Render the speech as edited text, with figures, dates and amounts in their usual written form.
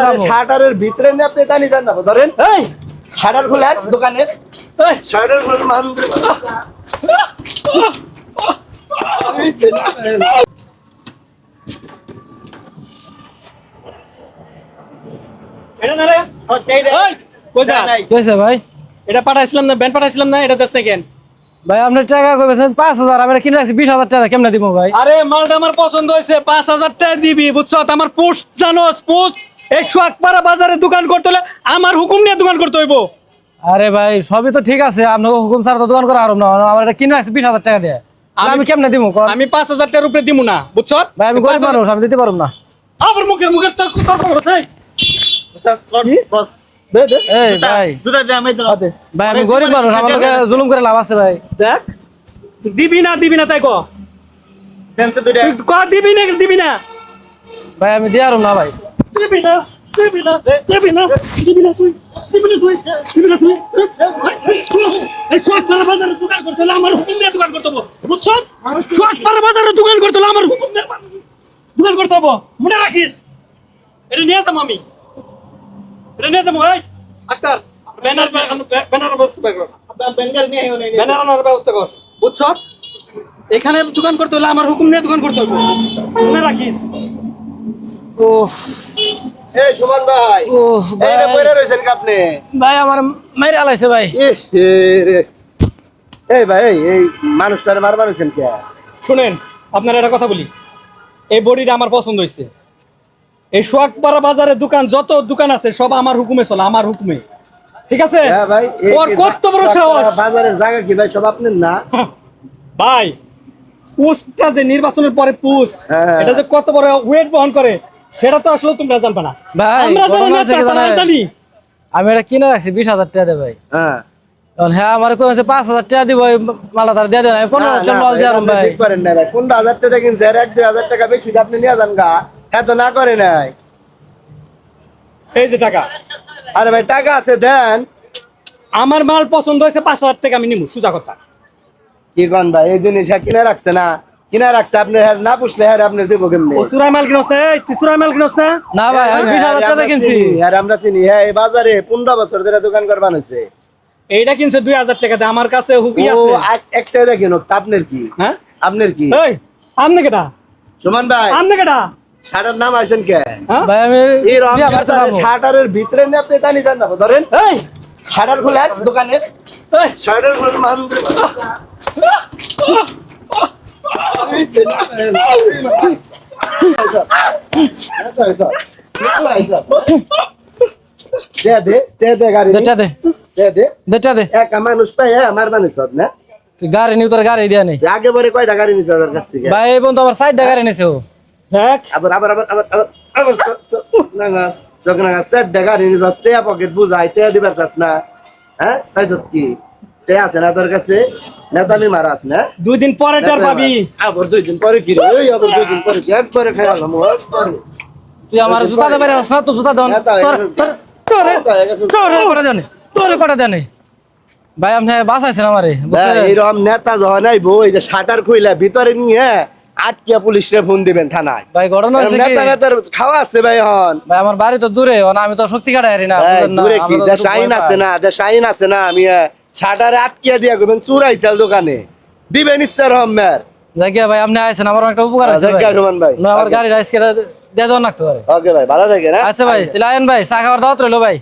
যাবো শাটারের ভিতরে না পেতানি দেন না ধরেন এই শাটার খোলেন দোকানের এই শাটার খোলেন মান এটা না রে এই কই যা কি হয়েছে ভাই এটা পাঠাইছিলাম না ব্যান পাঠাইছিলাম না এটা দেশ না কেন ভাই আপনি টাকা কইবেছেন 5000 আমি কিনে রাখছি 20000 টাকা কেমনে দিব ভাই আরে মালটা আমার পছন্দ হয়েছে 5000 টাকা দিবি বুঝছো আমার পোস্ট জানোস পোস্ট এই সোয়াকপাড়া বাজারে দোকান করতে হলে আমার হুকুম নিয়ে দোকান করতে হইব আরে ভাই সবই তো ঠিক আছে আপনি হুকুম ছাড়া তো দোকান করা হারাম না আমার এটা কিনে রাখছি 20000 টাকা দিয়ে আমি কেমনে দিব আমি 5000 টাকার উপরে দিমু না বুঝছো ভাই আমি গরিব মানুষ আমি দিতে পারব না আবার মুখের তো বস দে দে এই ভাই দুটা দে আমি দাও দে ভাই আমি গরিব মানুষ আমার লগে জুলুম করে লাভ আছে ভাই দেখ দিবি না তাই কো টেনশন দুটা তুই ক দিবি না ভাই আমি দিয়ে আরম না ভাই তুই এই সোয়াকপাড়া বাজারে দোকান করতে হলে আমার হুকুম নিয়ে দোকান করতে হবে বুঝছো সোয়াকপাড়া বাজারে দোকান করতে হলে আমার হুকুম নিয়ে দোকান করতে হবে মনে রাখিস এটা নিয়ে যাবো আমি এটা নিয়ে যাবো এই আক্তার ব্যানার ব্যবস্থা কর বেঙ্গাল নিয়ে আইও নাই ব্যানার আনার ব্যবস্থা কর বুঝছো এখানে দোকান করতে হলে আমার হুকুম নিয়ে দোকান করতে হবে মনে রাখিস উফ এই সুমন ভাই উফ এই রে ভাই কইরা রইছেন কি আপনি ভাই আমার মাইরে আলাইছে ভাই রে এই ভাই এই মানুষটারে মারবার হইছেন কি শুনেন আপনার একটা কথা বলি এই বডিটা আমার পছন্দ হয়েছে এই সোয়াকপাড়া বাজারে দোকান যত দোকান আছে সব আমার হুকুমে চলে আমার হুকুমে ঠিক আছে হ্যাঁ ভাই ওর কত বড় সাহস বাজারের জায়গা কি ভাই সব আপনার না ভাই পোস্টটা যে নির্বাচনের পরে পোস্ট হ্যাঁ। এটা যে কত বড় ওয়েট বহন করে সেটা তো আসলে তোমরা জানবে না ভাই, আমরা জানি ঘটনা না হচ্ছে কি তারা জানেন? জানি আমি এটা কিনে রাখছি 20000 টাকা দে ভাই হ্যাঁ এখন হ্যাঁ আমার কইছে 5000 টাকা দিব মালা তার দিয়ে দেন আমি 15000 টাকা মাল দিয়ে আরম ভাই ঠিক করেন না ভাই 15000 টাকা কিনছে আর 1-2000 টাকা বেশি আপনি নিয়ে যান গা এত না করে নাই এই যে টাকা আরে ভাই টাকা আছে দেন আমার মাল পছন্দ হয়েছে 5000 টাকা আমি নিমু সোজা কথা কি কোন ভাই এই জিনিস কিনে রাখছে না কিনে রাখছে আপনি হ্যাঁ না পুষলে হ্যাঁ আপনি দেবো কেমনে ও চুরাই মাল কিনছ না এই তুই চুরাই মাল কিনছ না না ভাই আমি 20000 টাকা কিনছি আর আমরা চিনি হ্যাঁ এই বাজারে 15 বছর ধরে দোকান করবান হয়েছে এইটা কিনছে 2000 টাকা দিয়ে আমার কাছে হুকি ও আছে একটা দেখেন আপনার কি হ্যাঁ আপনার কি এই আমনে কেডা সুমন ভাই আমনে কেডা শাটার নাম আছেন কে হ্যাঁ ভাই আমি এই রং বিয়া করতে যাবো শাটারের ভিতরে না পেতানি দেন না ধরেন এই শাটার খোলেন দোকানের এই শাটার খোলেন মান দে গাড়ি দেটা দে দে দেটা দে এক মানুষ পাই আমার মানুষ না তুই গাড়ি নিউ তোর গাড়ি দিয়া নেই আগে পরে কয়টা গাড়ি নিছে ওর কাছ থেকে ভাই এই বন্ধু আমার 60 টাকা গাড়ি নিছে ও দেখ আবার আবার আবার আবার আবার আবার নাগাস জগনাগাস সেট গাড়ি নিছে স্টেয়া পকেট বুঝাই তে দিবার চাস না হ্যাঁ তাইছত কি তে আছে না তোর কাছে নেতামি মারাস না 2 দিন পরে টার পাবি আবার 2 দিন পরে কি রে ওই আবার 2 দিন পরে কি একবারে খাইলাম একবারে তুই আমার জুতা দে বাইরে না তো জুতা দন তোর তোর তোরে করে দেন তোরে করে দেন ভাই আপনি বাঁচাইছেন আমারে বুঝছেন এইরকম নেতা যখন আইবো এই যে শাটার খুইলা ভিতরে নিয়ে আটকিয়া পুলিশরে ফোন দিবেন থানায় ভাই ঘটনা হইছে কি নেতা নেতার খাওয়া আছে ভাই হন ভাই আমার বাড়ি তো দূরে আমি তো শক্তি কাটাই হারি না বুঝেন না দূরে কি আমি তো দেশ আইন আছে না দেশ আইন আছে না আমি শাটারে আটকিয়া দিয়া গবেন চুরাইছাল দোকানে দিবেন ইচ্ছা রহমের জায়গা ভাই আপনি আইছেন আমার একটা উপকার আছে জায়গা ভাই রহমান ভাই না আমার গাড়ি রাইস করে দিয়ে দাও না তো পারে ওকে ভাই ভালো থাকে না আচ্ছা ভাই তাহলে আইন ভাই চা খাওয়ার দাওয়াত রইলো ভাই